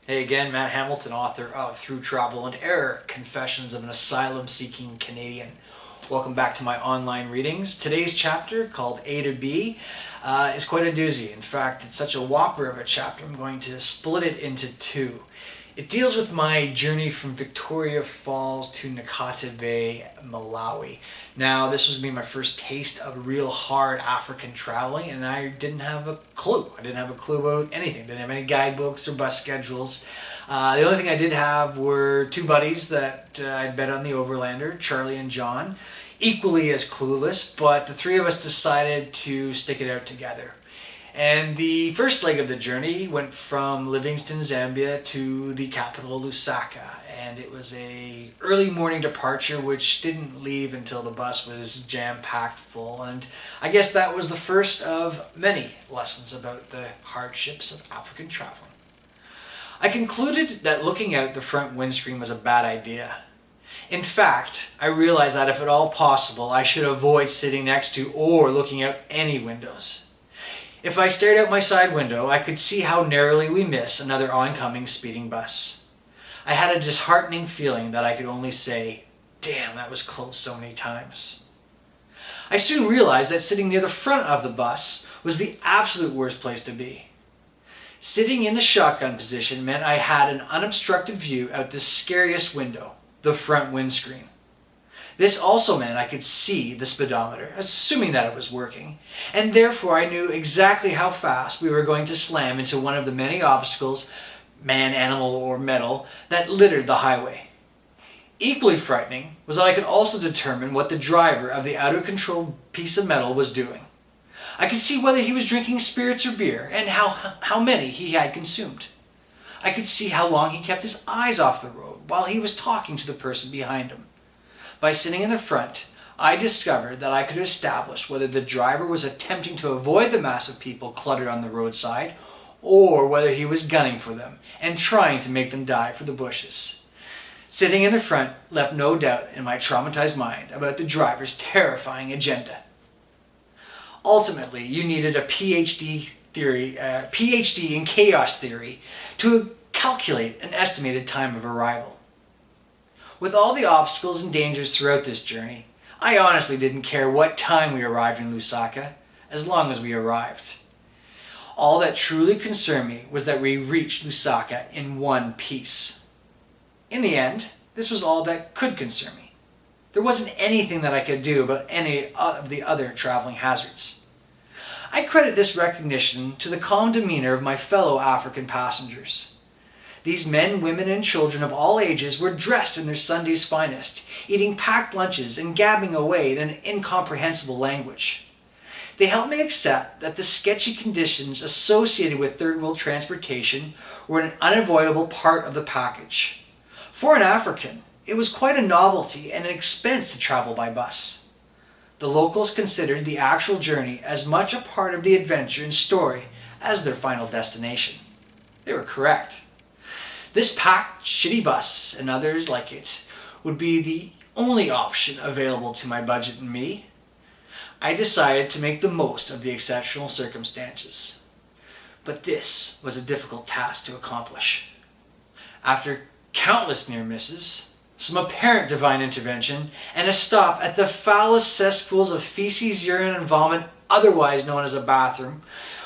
Hey again, Matt Hamilton, author of Through Travel and Error, Confessions of an Asylum-Seeking Canadian. Welcome back to my online readings. Today's chapter, called A to B, is quite a doozy. In fact, it's such a whopper of a chapter, I'm going to split it into two. It deals with my journey from Victoria Falls to Nakata Bay, Malawi. Now, this was going to be my first taste of real hard African traveling, and I didn't have a clue. I didn't have a clue about anything. Didn't have any guidebooks or bus schedules. The only thing I did have were two buddies that I'd bet on the Overlander, Charlie and John, equally as clueless, but the three of us decided to stick it out together. And the first leg of the journey went from Livingstone, Zambia to the capital, Lusaka. And it was a early morning departure, which didn't leave until the bus was jam-packed full. And I guess that was the first of many lessons about the hardships of African traveling. I concluded that looking out the front windscreen was a bad idea. In fact, I realized that if at all possible, I should avoid sitting next to or looking out any windows. If I stared out my side window, I could see how narrowly we miss another oncoming speeding bus. I had a disheartening feeling that I could only say, "Damn, that was close so many times." I soon realized that sitting near the front of the bus was the absolute worst place to be. Sitting in the shotgun position meant I had an unobstructed view out the scariest window, the front windscreen. This also meant I could see the speedometer, assuming that it was working, and therefore I knew exactly how fast we were going to slam into one of the many obstacles, man, animal, or metal, that littered the highway. Equally frightening was that I could also determine what the driver of the out-of-control piece of metal was doing. I could see whether he was drinking spirits or beer, and how many he had consumed. I could see how long he kept his eyes off the road while he was talking to the person behind him. By sitting in the front, I discovered that I could establish whether the driver was attempting to avoid the mass of people cluttered on the roadside, or whether he was gunning for them and trying to make them dive for the bushes. Sitting in the front left no doubt in my traumatized mind about the driver's terrifying agenda. Ultimately, you needed a PhD in chaos theory to calculate an estimated time of arrival. With all the obstacles and dangers throughout this journey, I honestly didn't care what time we arrived in Lusaka, as long as we arrived. All that truly concerned me was that we reached Lusaka in one piece. In the end, this was all that could concern me. There wasn't anything that I could do about any of the other traveling hazards. I credit this recognition to the calm demeanor of my fellow African passengers. These men, women, and children of all ages were dressed in their Sunday's finest, eating packed lunches and gabbing away in an incomprehensible language. They helped me accept that the sketchy conditions associated with third world transportation were an unavoidable part of the package. For an African, it was quite a novelty and an expense to travel by bus. The locals considered the actual journey as much a part of the adventure and story as their final destination. They were correct. This packed, shitty bus, and others like it, would be the only option available to my budget and me. I decided to make the most of the exceptional circumstances. But this was a difficult task to accomplish. After countless near misses, some apparent divine intervention, and a stop at the foulest cesspools of feces, urine, and vomit, otherwise known as a bathroom,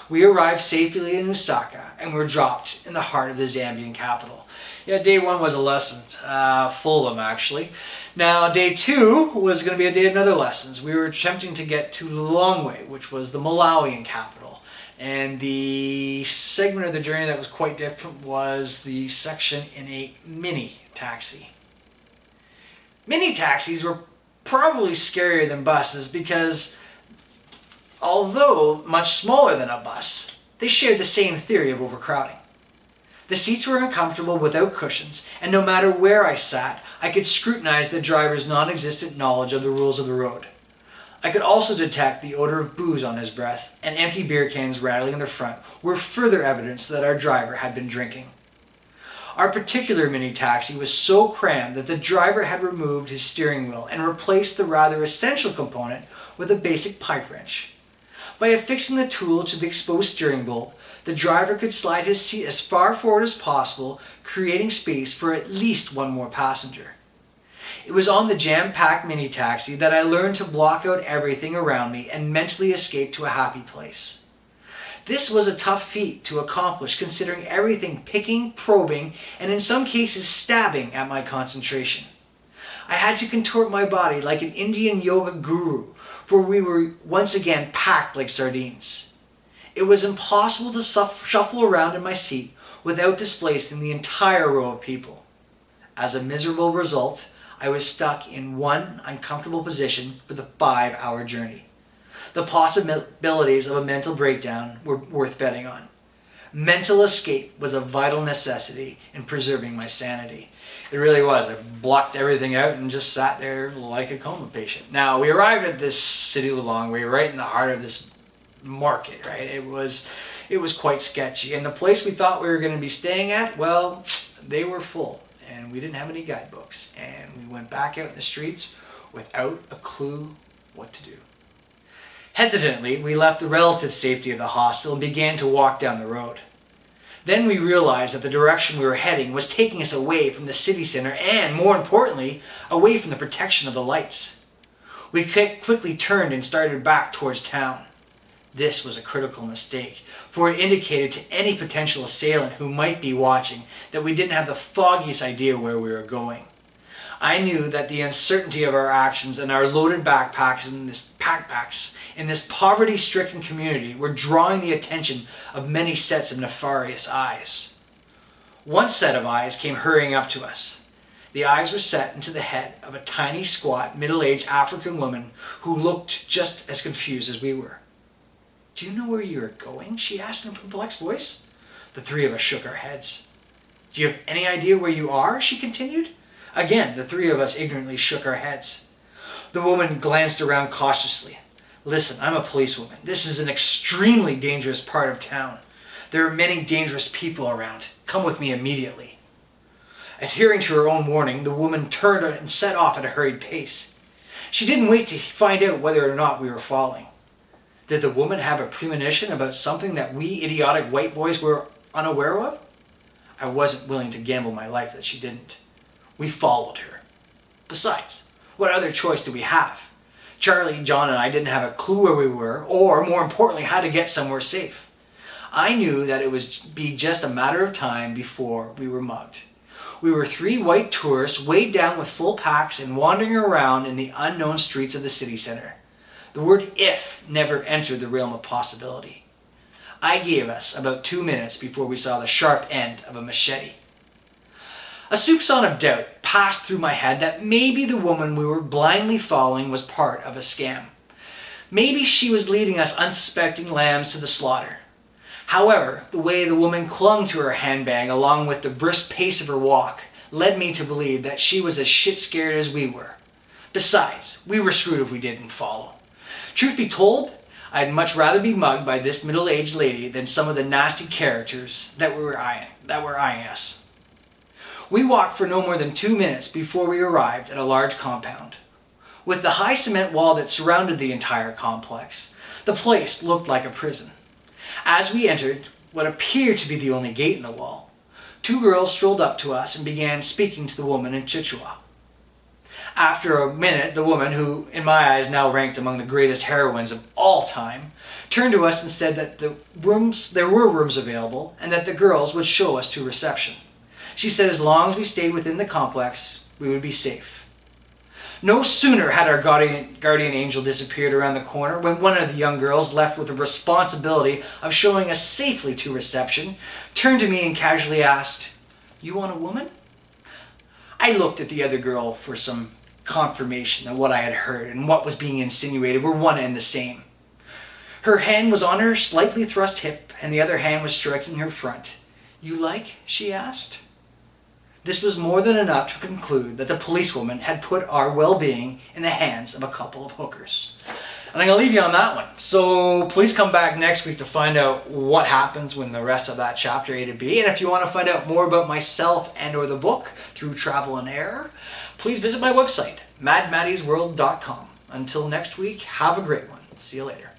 we arrived safely in Lusaka and were dropped in the heart of the Zambian capital. Yeah, day one was a lesson, full of them actually. Now, day two was going to be a day of another lessons. We were attempting to get to Lilongwe, which was the Malawian capital. And the segment of the journey that was quite different was the section in a mini taxi. Mini taxis were probably scarier than buses because, although much smaller than a bus, they shared the same theory of overcrowding. The seats were uncomfortable without cushions, and no matter where I sat, I could scrutinize the driver's non-existent knowledge of the rules of the road. I could also detect the odor of booze on his breath, and empty beer cans rattling in the front were further evidence that our driver had been drinking. Our particular mini taxi was so crammed that the driver had removed his steering wheel and replaced the rather essential component with a basic pipe wrench. By affixing the tool to the exposed steering bolt, the driver could slide his seat as far forward as possible, creating space for at least one more passenger. It was on the jam-packed mini-taxi that I learned to block out everything around me and mentally escape to a happy place. This was a tough feat to accomplish, considering everything picking, probing, and in some cases stabbing at my concentration. I had to contort my body like an Indian yoga guru, for we were once again packed like sardines. It was impossible to shuffle around in my seat without displacing the entire row of people. As a miserable result, I was stuck in one uncomfortable position for the 5-hour journey. The possibilities of a mental breakdown were worth betting on. Mental escape was a vital necessity in preserving my sanity. It really was. I blocked everything out and just sat there like a coma patient. Now, we arrived at this city Lilongwe right in the heart of this market, right? It was quite sketchy. And the place we thought we were going to be staying at, well, they were full. And we didn't have any guidebooks. And we went back out in the streets without a clue what to do. Hesitantly, we left the relative safety of the hostel and began to walk down the road. Then we realized that the direction we were heading was taking us away from the city center and, more importantly, away from the protection of the lights. We quickly turned and started back towards town. This was a critical mistake, for it indicated to any potential assailant who might be watching that we didn't have the foggiest idea where we were going. I knew that the uncertainty of our actions and our loaded backpacks in this poverty-stricken community were drawing the attention of many sets of nefarious eyes. One set of eyes came hurrying up to us. The eyes were set into the head of a tiny, squat, middle-aged African woman who looked just as confused as we were. "Do you know where you are going?" she asked in a perplexed voice. The three of us shook our heads. "Do you have any idea where you are?" she continued. Again, the three of us ignorantly shook our heads. The woman glanced around cautiously. "Listen, I'm a policewoman. This is an extremely dangerous part of town. There are many dangerous people around. Come with me immediately." Adhering to her own warning, the woman turned and set off at a hurried pace. She didn't wait to find out whether or not we were following. Did the woman have a premonition about something that we idiotic white boys were unaware of? I wasn't willing to gamble my life that she didn't. We followed her. Besides, what other choice do we have? Charlie, John, and I didn't have a clue where we were, or, more importantly, how to get somewhere safe. I knew that it would be just a matter of time before we were mugged. We were three white tourists weighed down with full packs and wandering around in the unknown streets of the city center. The word "if" never entered the realm of possibility. I gave us about 2 minutes before we saw the sharp end of a machete. A soupçon of doubt passed through my head that maybe the woman we were blindly following was part of a scam. Maybe she was leading us unsuspecting lambs to the slaughter. However, the way the woman clung to her handbag along with the brisk pace of her walk led me to believe that she was as shit scared as we were. Besides, we were screwed if we didn't follow. Truth be told, I'd much rather be mugged by this middle-aged lady than some of the nasty characters that were eyeing us. We walked for no more than 2 minutes before we arrived at a large compound. With the high cement wall that surrounded the entire complex, the place looked like a prison. As we entered what appeared to be the only gate in the wall, 2 girls strolled up to us and began speaking to the woman in Chichewa. After a minute, the woman, who in my eyes now ranked among the greatest heroines of all time, turned to us and said that there were rooms available and that the girls would show us to reception. She said as long as we stayed within the complex, we would be safe. No sooner had our guardian angel disappeared around the corner when one of the young girls, left with the responsibility of showing us safely to reception, turned to me and casually asked, "You want a woman?" I looked at the other girl for some confirmation that what I had heard and what was being insinuated were one and the same. Her hand was on her slightly thrust hip and the other hand was stroking her front. "You like?" she asked. This was more than enough to conclude that the policewoman had put our well-being in the hands of a couple of hookers. And I'm going to leave you on that one. So please come back next week to find out what happens when the rest of that chapter A to B. And if you want to find out more about myself and or the book through travel and error, please visit my website, madmaddiesworld.com. Until next week, have a great one. See you later.